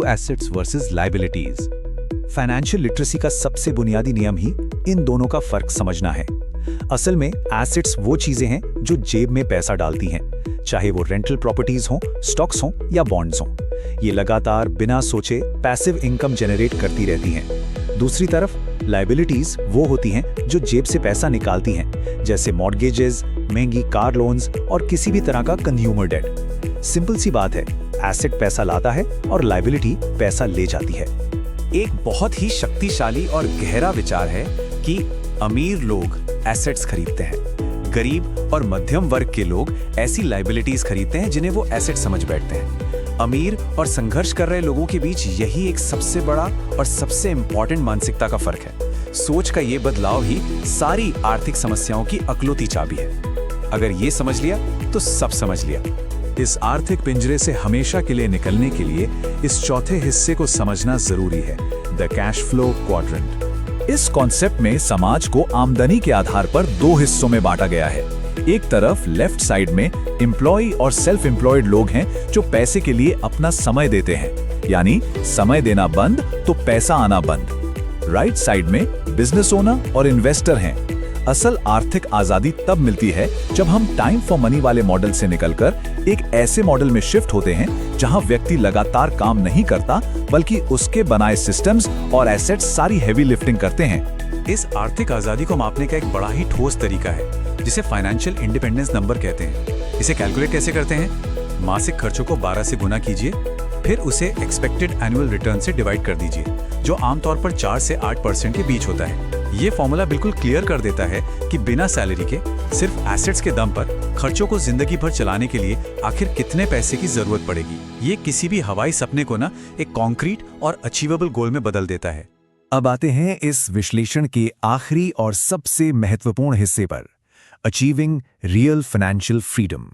Assets versus liabilities. Financial literacy का सबसे बुनियादी नियम ही इन दोनों का फर्क समझना है। असल में एसेट्स वो चीजें हैं जो जेब में पैसा डालती हैं, चाहे वो रेंटल प्रॉपर्टीज हों, स्टॉक्स हों या बॉन्ड्स हों। ये लगातार बिना सोचे पैसिव इनकम जनरेट करती रहती हैं। दूसरी तरफ लायबिलिटीज वो होती हैं जो जेब से पैसा निकालती हैं, जैसे मॉर्गेजेस, महंगी कार लोन्स और किसी भी तरह का कंज्यूमर डेट। सिंपल सी बात है, एसेट पैसा लाता है और लायबिलिटी पैसा ले जाती है। एक बहुत ही शक्तिशाली और गहरा विचार है कि अमीर लोग एसेट्स खरीदते हैं, गरीब और मध्यम वर्ग के लोग ऐसी लायबिलिटीज खरीदते हैं जिन्हें वो एसेट समझ बैठते हैं। अमीर और संघर्ष कर रहे लोगों के बीच यही एक सबसे बड़ा और सबसे इंपॉर्टेंट मानसिकता का फर्क है। सोच का ये बदलाव ही सारी आर्थिक समस्याओं की अकलौती चाबी है। अगर ये समझ लिया तो सब समझ लिया। इस आर्थिक पिंजरे से हमेशा के लिए निकलने के लिए इस चौथे हिस्से को समझना जरूरी है, द कैश फ्लो क्वाड्रेंट। इस कॉन्सेप्ट में समाज को आमदनी के आधार पर दो हिस्सों में बांटा गया है। एक तरफ लेफ्ट साइड में एम्प्लॉय और सेल्फ एम्प्लॉयड लोग हैं जो पैसे के लिए अपना समय देते हैं, यानी समय देना बंद तो पैसा आना बंद। राइट साइड में बिजनेस ओनर और इन्वेस्टर हैं। असल आर्थिक आजादी तब मिलती है जब हम टाइम फॉर मनी वाले मॉडल से निकलकर एक ऐसे मॉडल में शिफ्ट होते हैं जहां व्यक्ति लगातार काम नहीं करता, बल्कि उसके बनाए सिस्टम्स और एसेट्स सारी हेवी लिफ्टिंग करते हैं। इस आर्थिक आजादी को मापने का एक बड़ा ही ठोस तरीका है जिसे फाइनेंशियल इंडिपेंडेंस नंबर कहते हैं। इसे कैलकुलेट कैसे करते हैं? मासिक खर्चों को 12 से गुना कीजिए, फिर उसे एक्सपेक्टेड एनुअल रिटर्न से डिवाइड कर दीजिए, जो आमतौर पर 4 से 8% के बीच होता है। ये फॉर्मूला बिल्कुल क्लियर कर देता है कि बिना सैलरी के सिर्फ एसेट्स के दम पर खर्चों को जिंदगी भर चलाने के लिए आखिर कितने पैसे की जरूरत पड़ेगी। ये किसी भी हवाई सपने को ना एक कॉन्क्रीट और अचीवेबल गोल में बदल देता है। अब आते हैं इस विश्लेषण के आखिरी और सबसे महत्वपूर्ण हिस्से पर, अचीविंग रियल फाइनेंशियल फ्रीडम।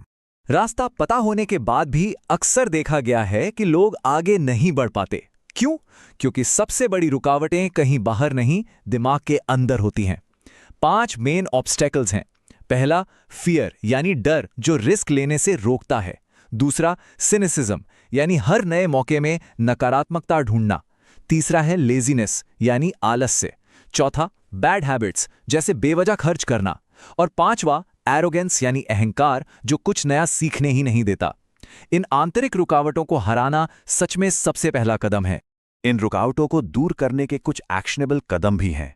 रास्ता पता होने के बाद भी अक्सर देखा गया है कि लोग आगे नहीं बढ़ पाते। क्यों? क्योंकि सबसे बड़ी रुकावटें कहीं बाहर नहीं, दिमाग के अंदर होती हैं। 5 मेन ऑब्स्टेकल्स हैं। पहला, फियर यानी डर जो रिस्क लेने से रोकता है। दूसरा, सिनिसिज्म यानी हर नए मौके में नकारात्मकता ढूंढना। तीसरा है लेजीनेस यानी आलस्य। चौथा, बैड हैबिट्स जैसे बेवजह खर्च करना। और पांचवा, एरोगेंस यानी अहंकार जो कुछ नया सीखने ही नहीं देता। इन आंतरिक रुकावटों को हराना सच में सबसे पहला कदम है। इन रुकावटों को दूर करने के कुछ एक्शनेबल कदम भी हैं।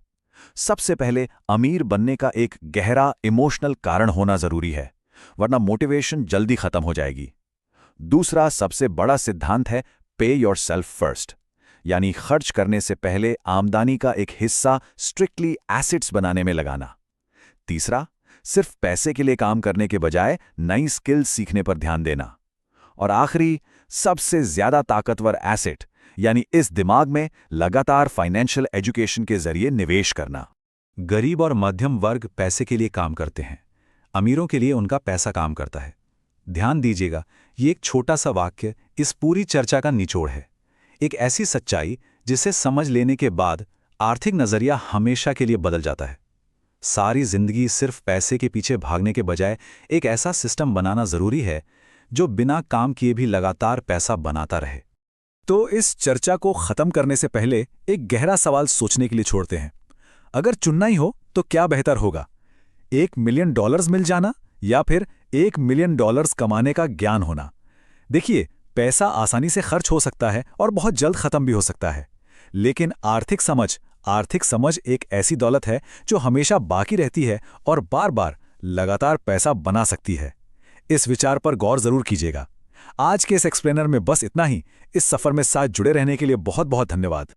सबसे पहले अमीर बनने का एक गहरा इमोशनल कारण होना जरूरी है, वरना मोटिवेशन जल्दी खत्म हो जाएगी। दूसरा सबसे बड़ा सिद्धांत है पे योरसेल्फ फर्स्ट, यानी खर्च करने से पहले आमदनी का एक हिस्सा स्ट्रिक्टली एसेट्स बनाने में लगाना। तीसरा, सिर्फ पैसे के लिए काम करने के बजाय नई स्किल्स सीखने पर ध्यान देना। और आखिरी, सबसे ज्यादा ताकतवर एसेट यानी इस दिमाग में लगातार फाइनेंशियल एजुकेशन के जरिए निवेश करना। गरीब और मध्यम वर्ग पैसे के लिए काम करते हैं, अमीरों के लिए उनका पैसा काम करता है। ध्यान दीजिएगा, ये एक छोटा सा वाक्य इस पूरी चर्चा का निचोड़ है। एक ऐसी सच्चाई जिसे समझ लेने के बाद आर्थिक नजरिया हमेशा के लिए बदल जाता है। सारी जिंदगी सिर्फ पैसे के पीछे भागने के बजाय एक ऐसा सिस्टम बनाना जरूरी है जो बिना काम किए भी लगातार पैसा बनाता रहे। तो इस चर्चा को खत्म करने से पहले एक गहरा सवाल सोचने के लिए छोड़ते हैं। अगर चुनना ही हो तो क्या बेहतर होगा, $1 मिलियन मिल जाना या फिर $1 मिलियन कमाने का ज्ञान होना? देखिए, पैसा आसानी से खर्च हो सकता है और बहुत जल्द खत्म भी हो सकता है, लेकिन आर्थिक समझ एक ऐसी दौलत है जो हमेशा बाकी रहती है और बार बार लगातार पैसा बना सकती है। इस विचार पर गौर जरूर कीजिएगा। आज के इस एक्सप्लेनर में बस इतना ही। इस सफर में साथ जुड़े रहने के लिए बहुत बहुत धन्यवाद।